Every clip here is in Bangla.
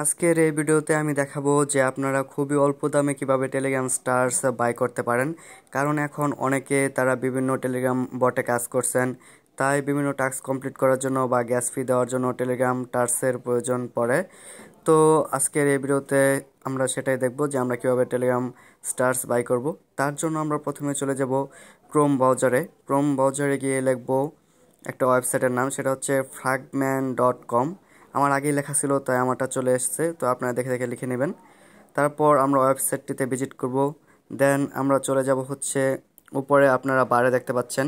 আজকের এই ভিডিওতে আমি দেখাবো যে আপনারা খুবই অল্প দামে কিভাবে টেলিগ্রাম স্টারস বাই করতে পারেন। কারণ এখন অনেকে তারা বিভিন্ন টেলিগ্রাম বটে কাজ করছেন, তাই বিভিন্ন টাস্ক কমপ্লিট করার জন্য বা গ্যাস ফি দেওয়ার জন্য টেলিগ্রাম টার্সের প্রয়োজন পড়ে। তো আজকের এই ভিডিওতে আমরা সেটাই দেখব যে আমরা কিভাবে টেলিগ্রাম স্টারস বাই করব। তার জন্য আমরা প্রথমে চলে যাব ক্রোম ব্রাউজারে গিয়ে লিখব একটা ওয়েবসাইটের নাম, সেটা হচ্ছে fragment.com। আমার আগেই লেখা ছিল তাই আমারটা চলে এসেছে, তো আপনারা দেখে দেখে লিখে নেবেন। তারপর আমরা ওয়েবসাইটটিতে ভিজিট করব। দেন আমরা চলে যাব হচ্ছে উপরে আপনারা বারে দেখতে পাচ্ছেন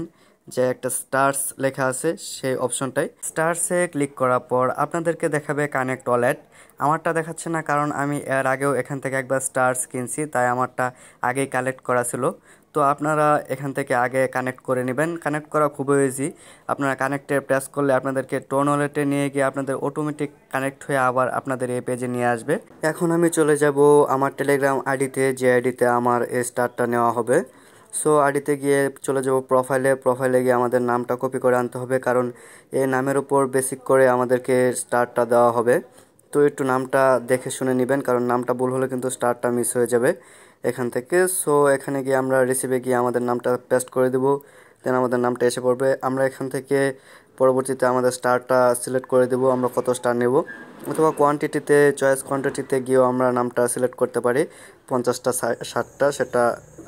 যে একটা স্টারস লেখা আছে, সেই অপশনটাই স্টারসে ক্লিক করার পর আপনাদেরকে দেখাবে কানেক্ট ওয়ালেট। আমারটা দেখাচ্ছে না কারণ আমি এর আগেও এখান থেকে একবার স্টারস কিনছি, তাই আমারটা আগেই কালেক্ট করা ছিল। তো আপনারা এখান থেকে আগে কানেক্ট করে নেবেন। কানেক্ট করা খুবই ইজি। আপনারা কানেক্টে প্রেস করলে আপনাদেরকে টোন ওয়ালেটে নিয়ে গিয়ে আপনাদের অটোমেটিক কানেক্ট হয়ে আবার আপনাদের এই পেজে নিয়ে আসবে। এখন আমি চলে যাব আমার টেলিগ্রাম আইডিতে, যে আইডিতে আমার এই স্টারটা নেওয়া হবে। সো আইডিতে গিয়ে চলে যাব প্রোফাইলে গিয়ে আমাদের নামটা কপি করে আনতে হবে, কারণ এই নামের উপর বেসিক করে আমাদেরকে স্টারটা দেওয়া হবে। তো একটু নামটা দেখে শুনে নেবেন, কারণ নামটা ভুল হলে কিন্তু স্টারটা মিস হয়ে যাবে এখান থেকে। সো এখানে গিয়ে আমরা রিসিভে গিয়ে আমাদের নামটা পেস্ট করে দেব। দেন আমাদের নামটা এসে পড়বে। আমরা এখান থেকে পরবর্তীতে আমাদের স্টারটা সিলেক্ট করে দেব, আমরা কত স্টার নেব, অথবা চয়েস কোয়ান্টিটিতে গিয়েও আমরা নামটা সিলেক্ট করতে পারি, 50টা 60টা, সেটা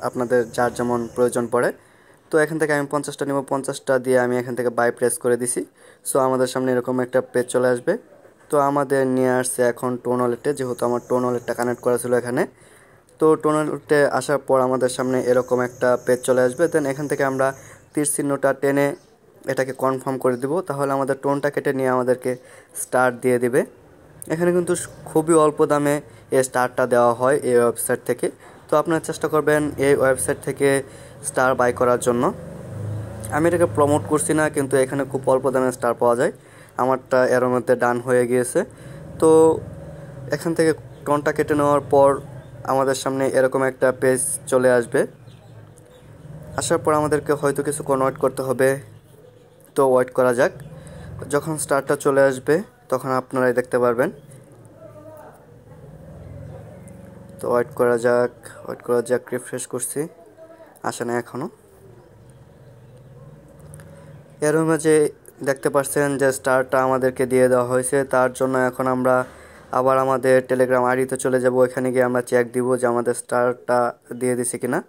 আপনাদের যার যেমন প্রয়োজন পড়ে। তো এখান থেকে আমি 50টা নেব, 50টা দিয়ে আমি এখান থেকে বাই প্রেস করে দিছি। সো আমাদের সামনে এরকম একটা পেজ চলে আসবে। তো আমাদের নিয়ে আসছে এখন টোন ওয়ালেটে, যেহেতু আমার টোন ওয়ালেটটা কানেক্ট করা ছিল এখানে। তো টোন ওয়ালেটে আসার পর আমাদের সামনে এরকম একটা পেজ চলে আসবে। দেন এখান থেকে আমরা তীর চিহ্নটা টেনে এটাকে কনফার্ম করে দিব, তাহলে আমাদের টোনটা কেটে নিয়ে আমাদেরকে স্টার দিয়ে দিবে। এখানে কিন্তু খুবই অল্প দামে এই স্টারটা দেওয়া হয় এই ওয়েবসাইট থেকে। তো আপনারা চেষ্টা করবেন এই ওয়েবসাইট থেকে স্টার বাই করার জন্য। আমি এটাকে প্রমোট করছি না, কিন্তু এখানে খুব অল্প দামে স্টার পাওয়া যায়। আমারটা এর মধ্যে ডান হয়ে গিয়েছে। তো এখান থেকে টোনটা কেটে নেওয়ার পর আমাদের সামনে এরকম একটা পেজ চলে আসবে। আসার পর আমাদেরকে হয়তো কিছুক্ষণ ওয়েট করতে হবে। তো ওয়েট করা যাক। যখন স্টারটা চলে আসবে তখন আপনারাই দেখতে পারবেন। তো ওয়েট করা যাক, রিফ্রেশ করছি, আসে না এখনও। এর মাঝে দেখতে পাচ্ছেন যে স্টারটা আমাদেরকে দিয়ে দেওয়া হয়েছে। তার জন্য এখন আমরা আবার আমাদের টেলিগ্রাম আইডিতে চলে যাব। এখানে গিয়ে আমরা চেক দিব যে আমাদের স্টারটা দিয়ে দিছে কিনা।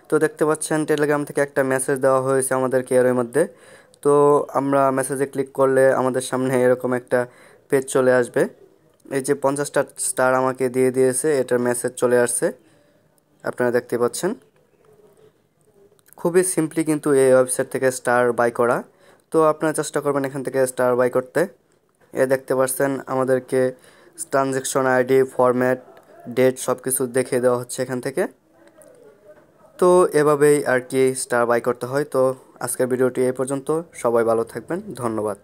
তো দেখতে পাচ্ছেন টেলিগ্রাম থেকে একটা মেসেজ দেওয়া হয়েছে আমাদেরকে এর মধ্যে। তো আমরা মেসেজে ক্লিক করলে আমাদের সামনে এরকম একটা পেজ চলে আসবে। এই যে 50টা স্টার আমাকে দিয়ে দিয়েছে, এটার মেসেজ চলে আসছে, আপনারা দেখতে পাচ্ছেন। খুবই সিম্পলি কিন্তু এই ওয়েবসাইট থেকে স্টার বাই করা। তো আপনারা চেষ্টা করবেন এখান থেকে স্টার বাই করতে। দেখতে পাচ্ছেন আমাদেরকে ট্রানজ্যাকশন আইডি, ফরম্যাট, ডেট সব কিছু দেখিয়ে দেওয়া হচ্ছে এখান থেকে। তো এভাবেই আর কি স্টার বাই করতে হয়। তো আজকের ভিডিওটি এই পর্যন্ত। সবাই ভালো থাকবেন, ধন্যবাদ।